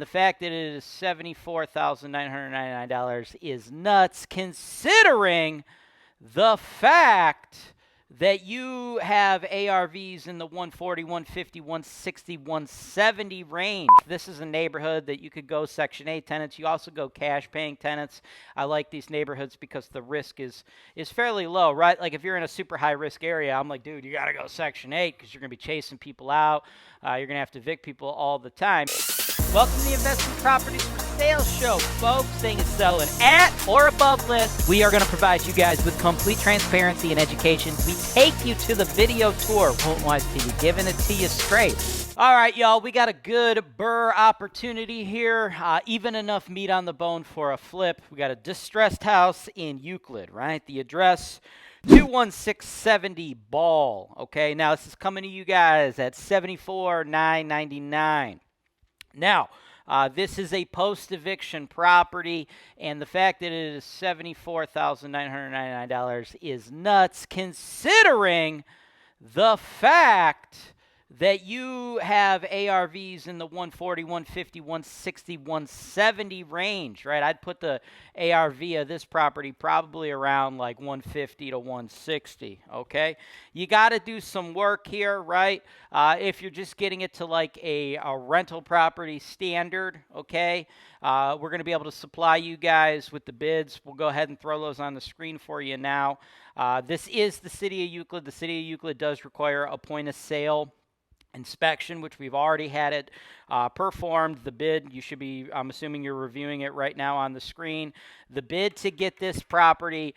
The fact that it is $74,999 is nuts, considering the fact that you have ARVs in the 140, 150, 160, 170 range. This is a neighborhood that you could go Section 8 tenants. You also go cash paying tenants. I like these neighborhoods because the risk is fairly low, right? Like if you're in a super high risk area, I'm like, dude, you got to go Section 8 because you're going to be chasing people out. You're going to have to evict people all the time. Welcome to the Investment Properties for Sale Show, folks. Saying it's selling at or above list. We are going to provide you guys with complete transparency and education. We take you to the video tour, HoltonWiseTV, giving it to you straight. All right, y'all, we got a good BRRRR opportunity here, even enough meat on the bone for a flip. We got a distressed house in Euclid, right? The address, 21670 Ball, okay? Now, this is coming to you guys at $74,999. Now, this is a post-eviction property, and the fact that it is $74,999 is nuts, considering the fact that you have ARVs in the 140, 150, 160, 170 range, right? I'd put the ARV of this property probably around like 150 to 160, okay? You got to do some work here, right? If you're just getting it to like a rental property standard, okay? We're going to be able to supply you guys with the bids. We'll go ahead and throw those on the screen for you now. This is the city of Euclid. The city of Euclid does require a point of sale inspection, which we've already had it performed. The bid, you should be, I'm assuming you're reviewing it right now on the screen. The bid to get this property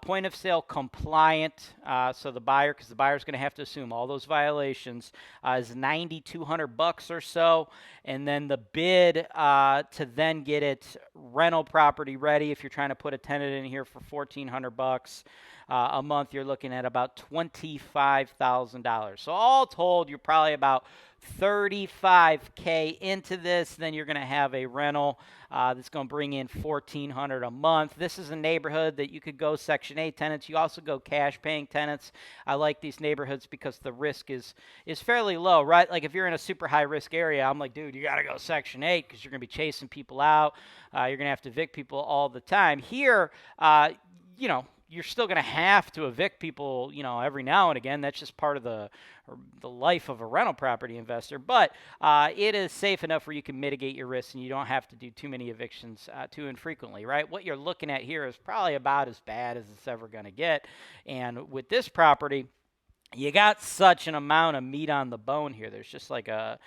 point of sale compliant, so the buyer, because the buyer's going to have to assume all those violations, is $9,200 or so. And then the bid to then get it rental property ready, if you're trying to put a tenant in here for $1,400 a month, you're looking at about $25,000. So all told, you're probably about $35K into this. Then you're going to have a rental that's going to bring in $1,400 a month. This is a neighborhood that you could go Section 8 tenants. You also go cash paying tenants. I like these neighborhoods because the risk is fairly low, right? Like if you're in a super high risk area, I'm like, dude, you got to go Section 8 because you're going to be chasing people out. You're going to have to evict people all the time. Here, you know, you're still going to have to evict people, you know, every now and again. That's just part of the life of a rental property investor. But it is safe enough where you can mitigate your risks and you don't have to do too many evictions too infrequently, right? What you're looking at here is probably about as bad as it's ever going to get. And with this property, you got such an amount of meat on the bone here. There's just like a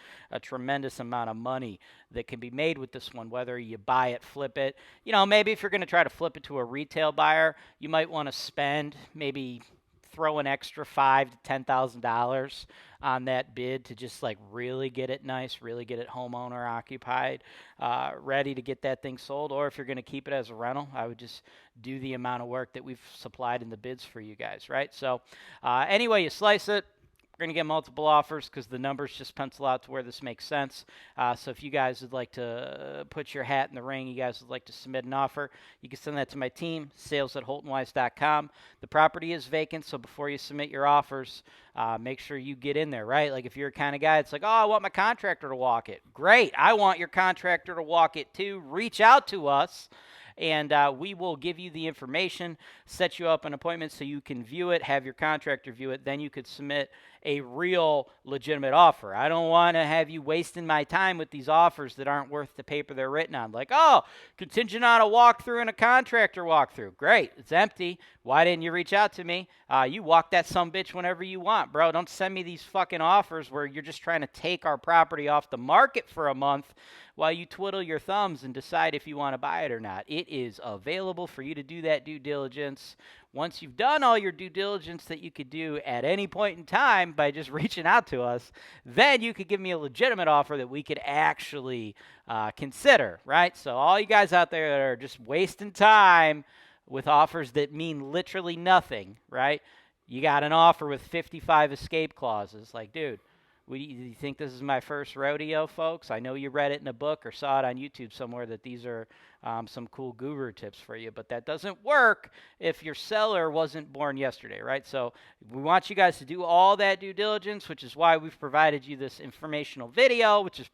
tremendous amount of money that can be made with this one, whether you buy it, flip it. You know, maybe if you're going to try to flip it to a retail buyer, you might want to spend, maybe throw an extra $5,000 to $10,000 on that bid to just like really get it nice, really get it homeowner occupied, ready to get that thing sold. Or if you're going to keep it as a rental, I would just do the amount of work that we've supplied in the bids for you guys, right? So anyway, you slice it. We're going to get multiple offers because the numbers just pencil out to where this makes sense. So if you guys would like to put your hat in the ring, you guys would like to submit an offer, you can send that to my team, sales@holtonwise.com. The property is vacant, so before you submit your offers, make sure you get in there, right? Like if you're a kind of guy that's like, oh, I want my contractor to walk it. Great. I want your contractor to walk it too. Reach out to us. And we will give you the information, set you up an appointment so you can view it, have your contractor view it. Then you could submit a real legitimate offer. I don't want to have you wasting my time with these offers that aren't worth the paper they're written on. Like, oh, contingent on a walkthrough and a contractor walkthrough. Great. It's empty. Why didn't you reach out to me? You walk that sumbitch whenever you want, bro. Don't send me these fucking offers where you're just trying to take our property off the market for a month while you twiddle your thumbs and decide if you want to buy it or not. It is available for you to do that due diligence. Once you've done all your due diligence that you could do at any point in time by just reaching out to us, then you could give me a legitimate offer that we could actually consider, right? So all you guys out there that are just wasting time with offers that mean literally nothing, right? You got an offer with 55 escape clauses. Like, dude, do you think this is my first rodeo, folks? I know you read it in a book or saw it on YouTube somewhere that these are some cool guru tips for you, but that doesn't work if your seller wasn't born yesterday, right? So we want you guys to do all that due diligence, which is why we've provided you this informational video, which is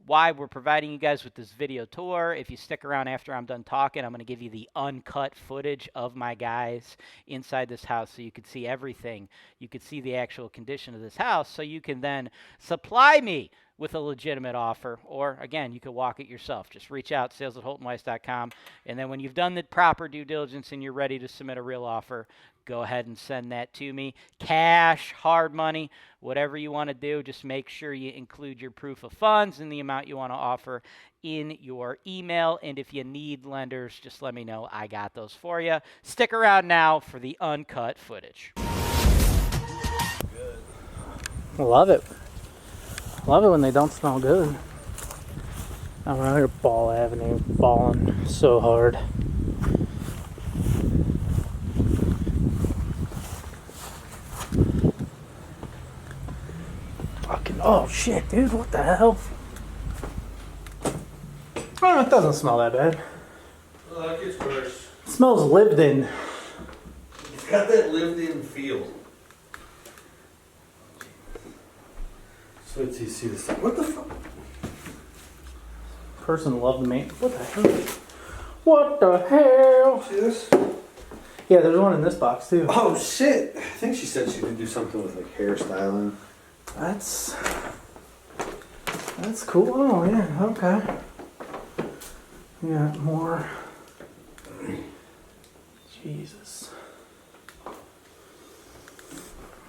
why we're providing you guys with this video tour. If you stick around after I'm done talking, I'm going to give you the uncut footage of my guys inside this house so you could see everything. You could see the actual condition of this house so you can then supply me with a legitimate offer, or again, you could walk it yourself. Just reach out, sales@HoltonWise.com, and then when you've done the proper due diligence and you're ready to submit a real offer, go ahead and send that to me. Cash, hard money, whatever you want to do, just make sure you include your proof of funds and the amount you want to offer in your email. And if you need lenders, just let me know. I got those for you. Stick around now for the uncut footage. I love it. Love it when they don't smell good. I'm out here Ball Avenue, balling so hard. Fucking, oh shit, dude, what the hell? Oh, it doesn't smell that bad. Well, that gets worse. It smells lived in. It's got that lived-in feel. So wait till you see this. What the fuck? Person loved me. What the hell? What the hell? See this? Yeah, there's one in this box too. Oh shit! I think she said she could do something with like hairstyling. That's cool. Oh yeah, okay. Yeah, more. Jesus.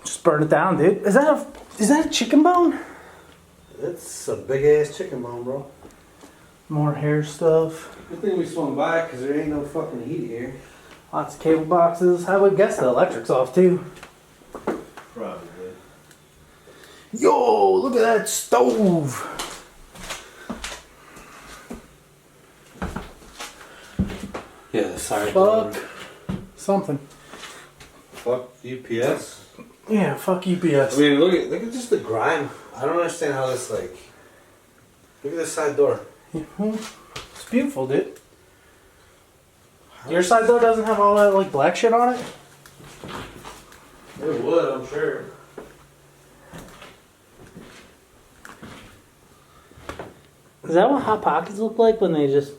Just burn it down, dude. Is that a chicken bone? That's a big ass chicken bone, bro. More hair stuff. Good thing we swung by because there ain't no fucking heat here. Lots of cable boxes. I would guess the electric's off too. Probably. Yo, look at that stove. Yeah, the side. Fuck something. Fuck UPS. Yeah, fuck UPS. I mean, look at just the grime. I don't understand how this like. Look at this side door. It's beautiful, dude. Your side door doesn't have all that like black shit on it? It would, I'm sure. Is that what Hot Pockets look like when they just...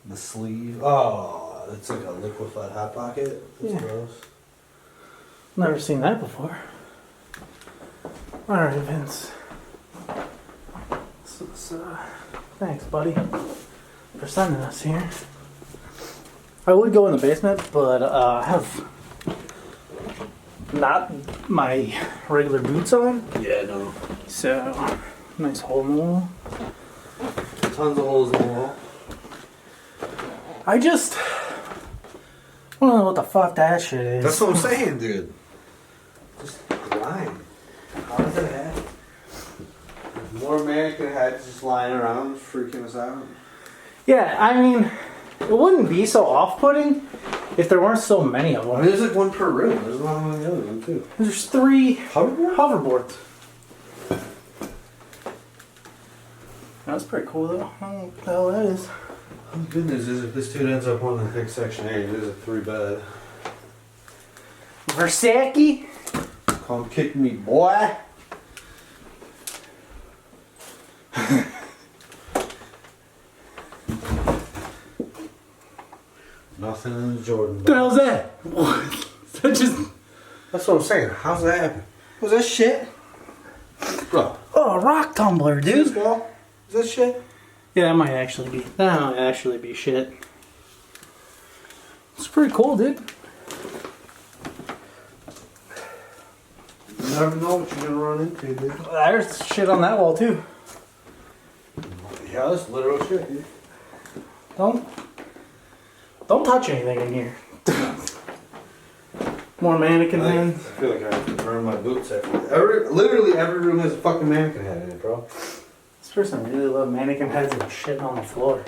The sleeve. Oh, it's like a liquefied hot pocket. That's Yeah. gross. Never seen that before. Alright, Vince. Thanks, buddy, for sending us here. I would go in the basement, but I have not my regular boots on. Yeah, no. So, nice hole in the wall. Tons of holes in the wall. I just don't know what the fuck that shit is. That's what I'm saying, dude. Just grime. How does it happen? More mannequin heads just lying around, freaking us out. Yeah, I mean, it wouldn't be so off-putting if there weren't so many of I them. mean, there's like one per room. There's one on the other one, too. There's 3 Hoverboard? hoverboards. That's pretty cool, though. I don't know what the hell that is. The good news is if this dude ends up on the big Section 8, it is a 3-bed. Versace? Come kick me, boy. Nothing in the Jordan. What the hell's that? What? That just... That's what I'm saying. How's that happen? Was that shit? Bro. Oh, a rock tumbler, See this dude. wall? Is that shit? Yeah, that might actually be shit. It's pretty cool, dude. You never know what you're gonna run into, dude. There's shit on that wall, too. Yeah, that's literal shit, dude. Don't touch anything in here. More mannequin I heads. feel like I have to burn my boots literally every room has a fucking mannequin head in it, bro. This person really loves mannequin heads and shit on the floor.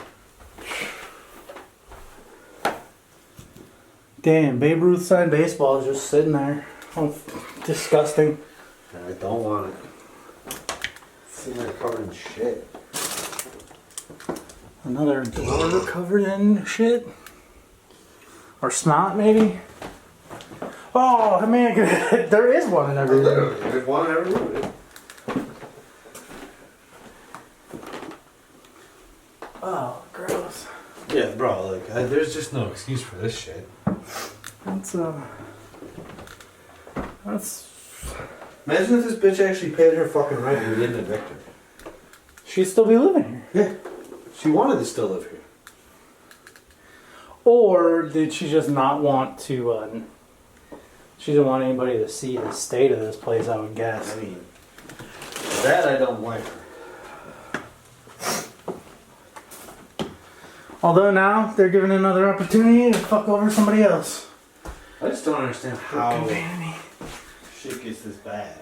Damn, Babe Ruth signed baseball is just sitting there. Oh, disgusting. I don't want it. It's sitting there covered in shit. Another door covered in shit. Or snot, maybe. Oh, I mean, there is one in every room. Literally, there's one in every room, dude. Oh, gross. Yeah, bro, like, there's just no excuse for this shit. That's Imagine if this bitch actually paid her fucking rent and we didn't evict her. she'd still be living here. Yeah. She wanted to still live here. Or did she just not want to, she didn't want anybody to see the state of this place, I would guess. I mean, that I don't blame her. Although now they're given another opportunity to fuck over somebody else. I just don't understand how Vanity. shit gets this bad.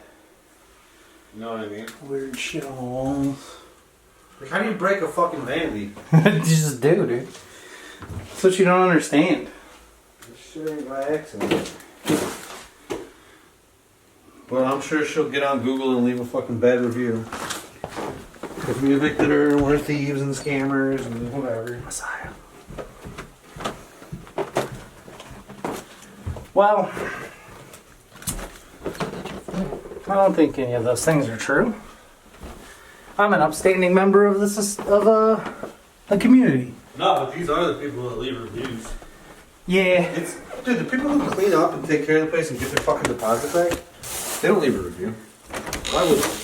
You know what I mean? Weird shit on the walls. Like, how do you break a fucking vanity? You just do, dude. That's what you don't understand. This shit ain't by accident. But I'm sure she'll get on Google and leave a fucking bad review. If we evicted her and we're thieves and scammers and whatever. Messiah. Well, I don't think any of those things are true. I'm an upstanding member of the community. No, but these are the people that leave reviews. Yeah. Dude, the people who clean up and take care of the place and get their fucking deposit back, they don't leave a review. Why would they?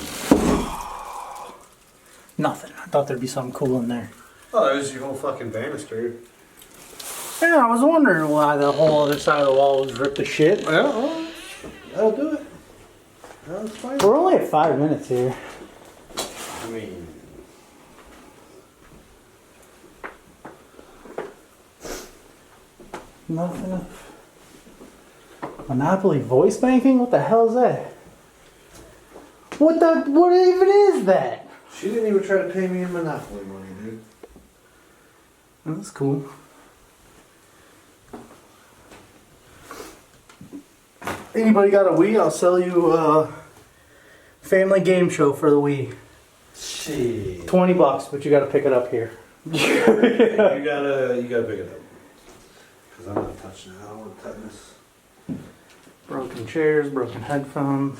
Nothing. I thought there'd be something cool in there. Oh, that was your whole fucking banister. Yeah, I was wondering why the whole other side of the wall was ripped to shit. Well, that'll do it. That's fine. We're only at 5 minutes here. I mean, Nothing. Monopoly voice banking? What the hell is that? What even is that? she didn't even try to pay me in Monopoly money, dude. That's cool. Anybody got a Wii? I'll sell you a family game show for the Wii. Shit. $20, but you gotta pick it up here. You gotta pick it up. Cause I'm not touching it. I don't want to touch this. Broken chairs, broken headphones.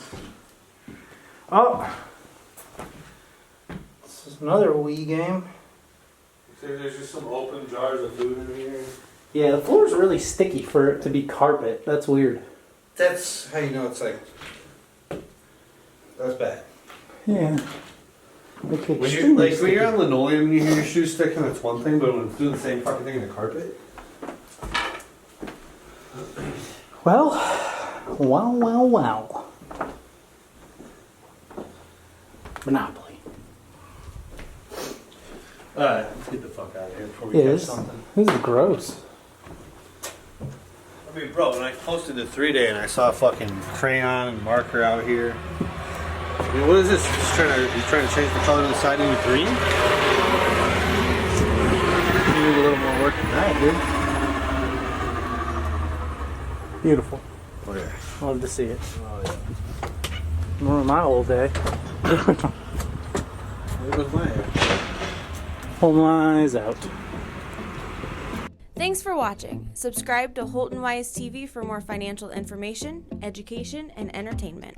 Oh! This is another Wii game. See, there's just some open jars of food in here. Yeah, the floor's really sticky for it to be carpet. That's weird. That's how you know it's like. That's bad. Yeah. When you're on linoleum and you hear your shoes sticking, that's one thing, but when it's doing the same fucking thing in the carpet. Well. Monopoly. Alright, let's get the fuck out of here before we Yeah, catch this something. is gross. I mean, bro, when I posted the 3-day and I saw a fucking crayon and marker out here. I mean, what is this? He's trying to change the color of the siding to green? You need a little more work than that, dude. Beautiful. Oh, yeah. Love to see it. Oh, yeah. More of my old day. There goes my hair. Home lies out. Thanks for watching. Subscribe to HoltonWiseTV for more financial information, education, and entertainment.